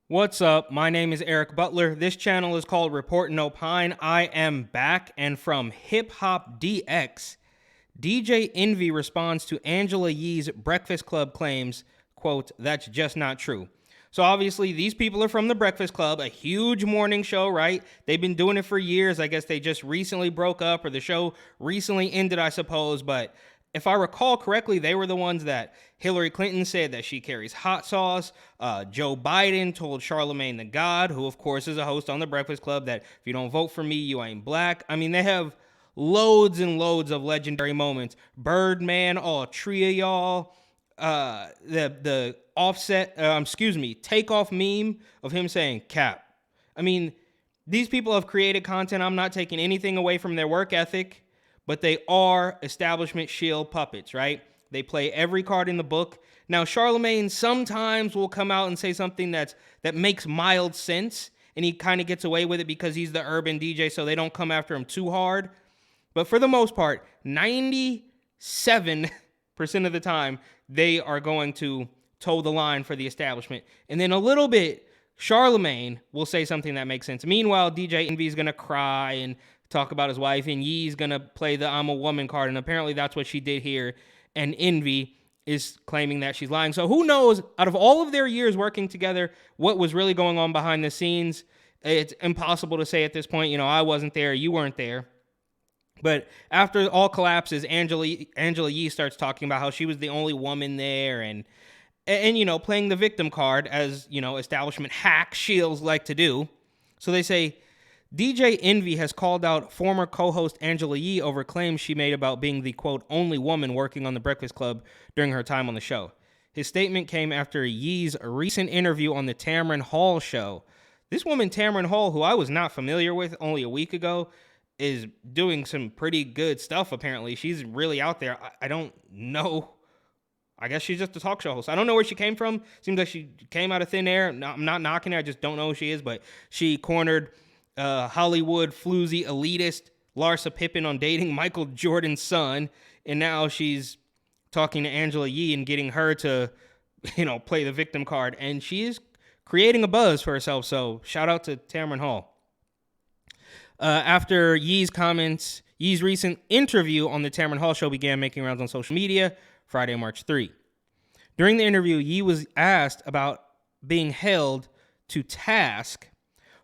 What's up? My name is Eric Butler. This channel is called Report and Opine. I am back, and from Hip Hop DX, DJ Envy responds to Angela Yee's Breakfast Club claims, quote, "That's just not true." So obviously these people are from the Breakfast Club, a huge morning show, right? They've been doing it for years. I guess they just recently broke up, or the show recently ended, I suppose. But if I recall correctly, they were the ones that Hillary Clinton said that she carries hot sauce. Joe Biden told Charlemagne the God, who of course is a host on the Breakfast Club, that if you don't vote for me, you ain't black. I mean, they have loads and loads of legendary moments. Birdman, all three of y'all. The Offset, takeoff meme of him saying cap. I mean, these people have created content. I'm not taking anything away from their work ethic, but they are establishment shield puppets, right? They play every card in the book. Now, Charlemagne sometimes will come out and say something that makes mild sense, and he kind of gets away with it because he's the urban DJ, so they don't come after him too hard. But for the most part, 97% of the time, they are going to toe the line for the establishment. And then a little bit, Charlemagne will say something that makes sense. Meanwhile, DJ Envy is going to cry and talk about his wife, and Yee's going to play the I'm a woman card, and apparently that's what she did here, and Envy is claiming that she's lying. So who knows, out of all of their years working together, what was really going on behind the scenes? It's impossible to say at this point. You know, I wasn't there, you weren't there. But after all collapses, Angela Yee starts talking about how she was the only woman there, and you know, playing the victim card, as you know, establishment hack shields like to do. So they say DJ Envy has called out former co-host Angela Yee over claims she made about being the quote only woman working on the Breakfast Club during her time on the show. His statement came after Yee's recent interview on the Tamron Hall show. This woman, Tamron Hall, who I was not familiar with only a week ago, is doing some pretty good stuff, apparently. She's really out there. I don't know. I guess she's just a talk show host. I don't know where she came from. Seems like she came out of thin air. No, I'm not knocking her. I just don't know who she is. But she cornered Hollywood floozy elitist Larsa Pippen on dating Michael Jordan's son. And now she's talking to Angela Yee and getting her to, you know, play the victim card. And she is creating a buzz for herself. So shout out to Tamron Hall. After Yee's comments, Yee's recent interview on the Tamron Hall show began making rounds on social media Friday, March 3. During the interview, Yee was asked about being held to task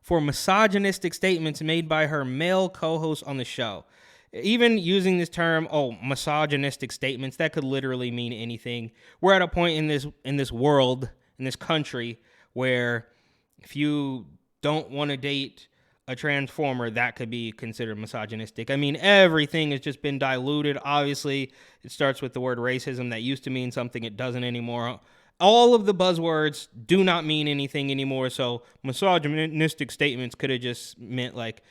for misogynistic statements made by her male co-host on the show. Even using this term, misogynistic statements, that could literally mean anything. We're at a point in this world, in this country, where if you don't want to date a transformer, that could be considered misogynistic. I mean, everything has just been diluted. Obviously, it starts with the word racism that used to mean something, it doesn't anymore. All of the buzzwords do not mean anything anymore, so misogynistic statements could have just meant like,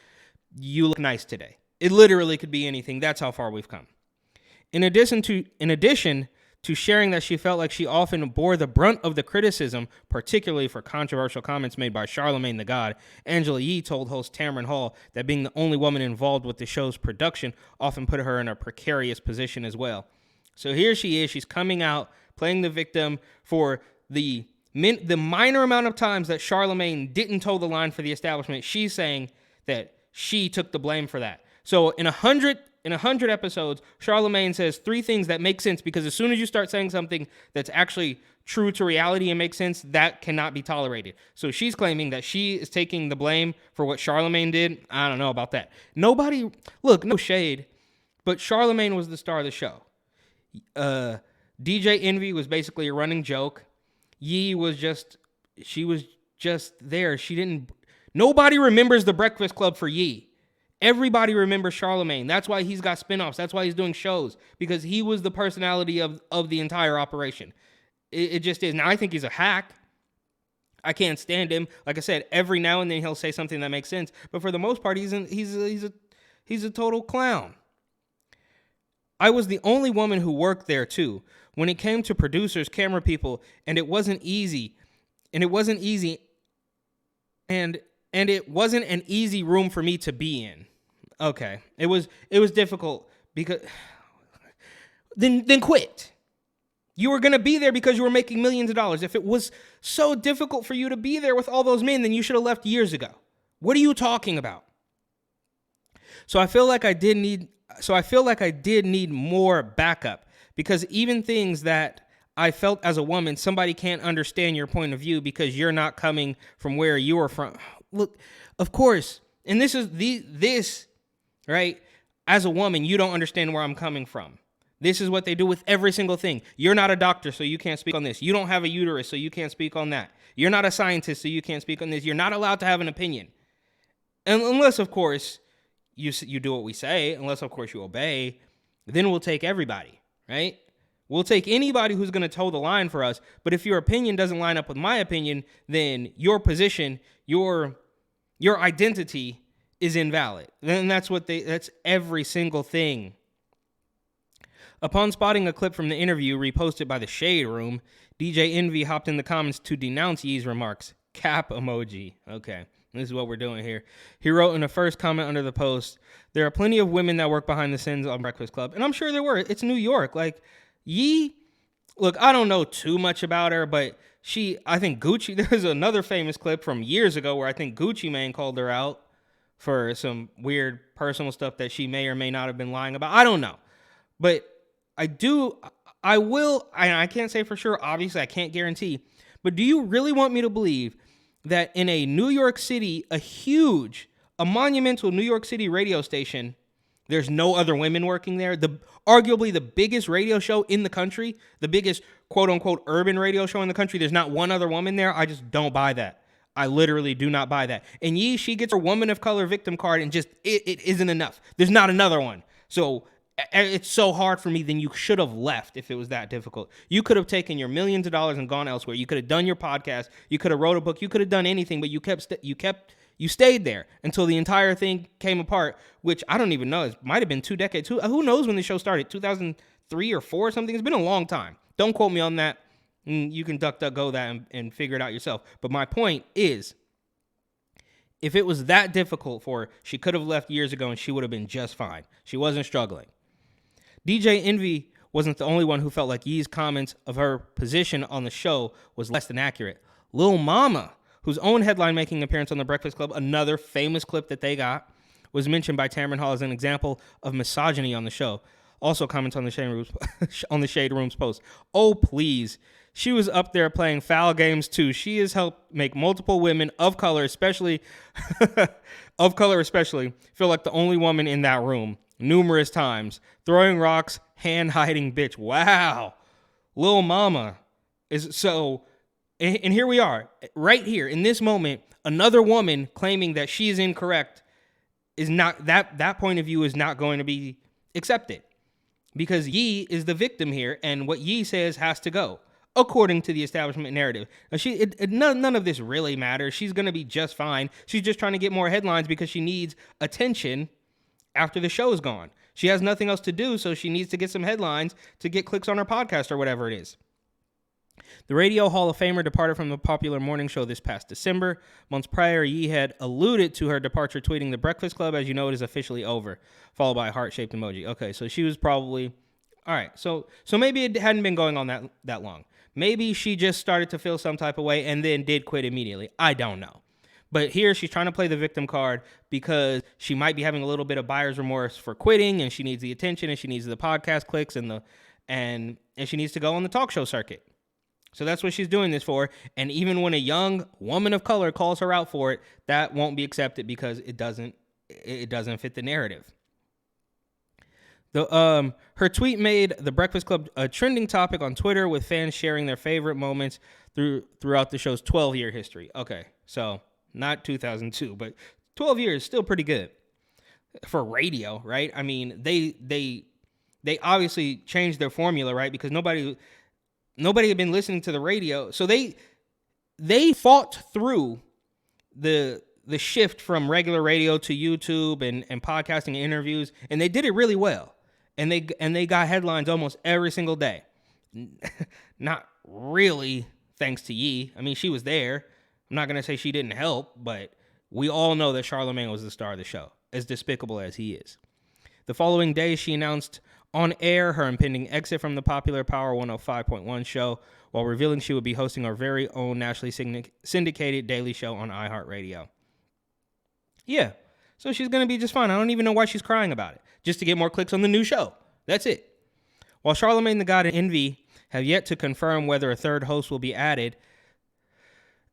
you look nice today. It literally could be anything. That's how far we've come. In addition to sharing that she felt like she often bore the brunt of the criticism, particularly for controversial comments made by Charlemagne the God, Angela Yee told host Tamron Hall that being the only woman involved with the show's production often put her in a precarious position as well. So here she is. She's coming out, playing the victim for the minor amount of times that Charlemagne didn't toe the line for the establishment. She's saying that she took the blame for that. So in 100 episodes, Charlemagne says 3 things that make sense, because as soon as you start saying something that's actually true to reality and makes sense, that cannot be tolerated. So she's claiming that she is taking the blame for what Charlemagne did. I don't know about that. No shade, but Charlemagne was the star of the show. DJ Envy was basically a running joke. Yee was just there. Nobody remembers the Breakfast Club for Yee. Everybody remembers Charlemagne. That's why he's got spinoffs. That's why he's doing shows, because he was the personality of the entire operation. It just is. Now, I think he's a hack. I can't stand him. Like I said, every now and then he'll say something that makes sense, but for the most part, he's a total clown. I was the only woman who worked there too. When it came to producers, camera people, and it wasn't easy. And it wasn't an easy room for me to be in. Okay. It was difficult because then quit. You were going to be there because you were making millions of dollars. If it was so difficult for you to be there with all those men, then you should have left years ago. What are you talking about? So I feel like I did need more backup, because even things that I felt as a woman, somebody can't understand your point of view because you're not coming from where you are from. Look, of course, and this is right? As a woman, you don't understand where I'm coming from. This is what they do with every single thing. You're not a doctor, so you can't speak on this. You don't have a uterus, so you can't speak on that. You're not a scientist, so you can't speak on this. You're not allowed to have an opinion. Unless, of course, you do what we say, unless, of course, you obey, then we'll take everybody, right? We'll take anybody who's going to toe the line for us. But if your opinion doesn't line up with my opinion, then your position, your identity is invalid. Then that's every single thing. Upon spotting a clip from the interview reposted by the Shade Room, DJ Envy hopped in the comments to denounce Yee's remarks. Cap emoji. Okay, this is what we're doing here. He wrote in the first comment under the post, "There are plenty of women that work behind the scenes on Breakfast Club." And I'm sure there were. It's New York. Like, Yee, look, I don't know too much about her, but I think Gucci, there's another famous clip from years ago where I think Gucci Mane called her out for some weird personal stuff that she may or may not have been lying about. I don't know. But I can't say for sure, obviously I can't guarantee, but do you really want me to believe that in a New York City, a monumental New York City radio station, there's no other women working there? Arguably the biggest radio show in the country, the biggest quote unquote urban radio show in the country, there's not one other woman there? I just don't buy that. I literally do not buy that. And Yee, she gets her woman of color victim card and just, it isn't enough. There's not another one. So it's so hard for me, then you should have left if it was that difficult. You could have taken your millions of dollars and gone elsewhere. You could have done your podcast. You could have wrote a book. You could have done anything, but you stayed there until the entire thing came apart, which I don't even know. It might have been 2 decades. Who knows when the show started? 2003 or 4 or something? It's been a long time. Don't quote me on that. You can DuckDuckGo that and figure it out yourself. But my point is, if it was that difficult for her, she could have left years ago and she would have been just fine. She wasn't struggling. DJ Envy wasn't the only one who felt like Yee's comments of her position on the show was less than accurate. Lil Mama, whose own headline-making appearance on The Breakfast Club, another famous clip that they got, was mentioned by Tamron Hall as an example of misogyny on the show. Also comments on the Shade Room's post. "Oh, please. She was up there playing foul games, too. She has helped make multiple women of color, especially, feel like the only woman in that room numerous times. Throwing rocks, hand-hiding bitch." Wow. Lil Mama is so... And here we are, right here, in this moment, another woman claiming that she is incorrect is not... That point of view is not going to be accepted. Because Yee is the victim here, and what Yee says has to go, according to the establishment narrative. Now, none of this really matters. She's going to be just fine. She's just trying to get more headlines because she needs attention after the show's gone. She has nothing else to do, so she needs to get some headlines to get clicks on her podcast or whatever it is. The Radio Hall of Famer departed from the popular morning show this past December. Months prior, Yee had alluded to her departure, tweeting, "The Breakfast Club, as you know, it is officially over," followed by a heart-shaped emoji. Okay, so she was probably... All right, so maybe it hadn't been going on that long. Maybe she just started to feel some type of way and then did quit immediately. I don't know. But here she's trying to play the victim card because she might be having a little bit of buyer's remorse for quitting, and she needs the attention, and she needs the podcast clicks, and she needs to go on the talk show circuit. So that's what she's doing this for. And even when a young woman of color calls her out for it, that won't be accepted because it doesn't fit the narrative. Her tweet made The Breakfast Club a trending topic on Twitter, with fans sharing their favorite moments throughout the show's 12-year history. Okay, so not 2002, but 12 years, still pretty good for radio, right? I mean, they obviously changed their formula, right? Because nobody had been listening to the radio, so they fought through the shift from regular radio to YouTube and podcasting and interviews, and they did it really well. And they got headlines almost every single day. Not really thanks to Yee. I mean, she was there. I'm not going to say she didn't help, but we all know that Charlamagne was the star of the show, as despicable as he is. The following day, she announced on air her impending exit from the popular Power 105.1 show while revealing she would be hosting our very own nationally syndicated daily show on iHeartRadio. Yeah, so she's going to be just fine. I don't even know why she's crying about it. Just to get more clicks on the new show. That's it. While Charlamagne the God and Envy have yet to confirm whether a third host will be added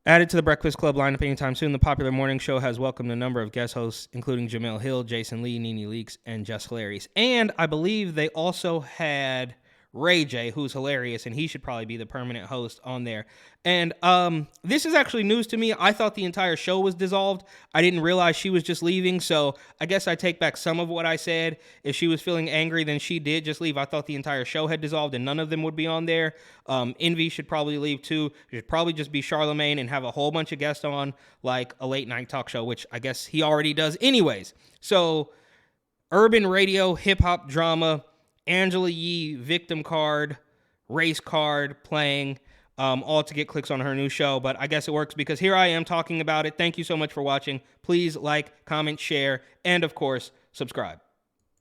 to the Breakfast Club lineup anytime soon, the popular morning show has welcomed a number of guest hosts, including Jamel Hill, Jason Lee, Nene Leakes, and Just Hilarious. And I believe they also had Ray J, who's hilarious, and he should probably be the permanent host on there. And this is actually news to me. I thought the entire show was dissolved. I didn't realize she was just leaving, so I guess I take back some of what I said. If she was feeling angry, then she did just leave. I thought the entire show had dissolved and none of them would be on there. Envy should probably leave too. It should probably just be Charlamagne and have a whole bunch of guests on, like a late night talk show, which I guess he already does anyways. So urban radio, hip-hop drama, Angela Yee, victim card, race card playing, all to get clicks on her new show. But I guess it works because here I am talking about it. Thank you so much for watching. Please like, comment, share, and of course, subscribe.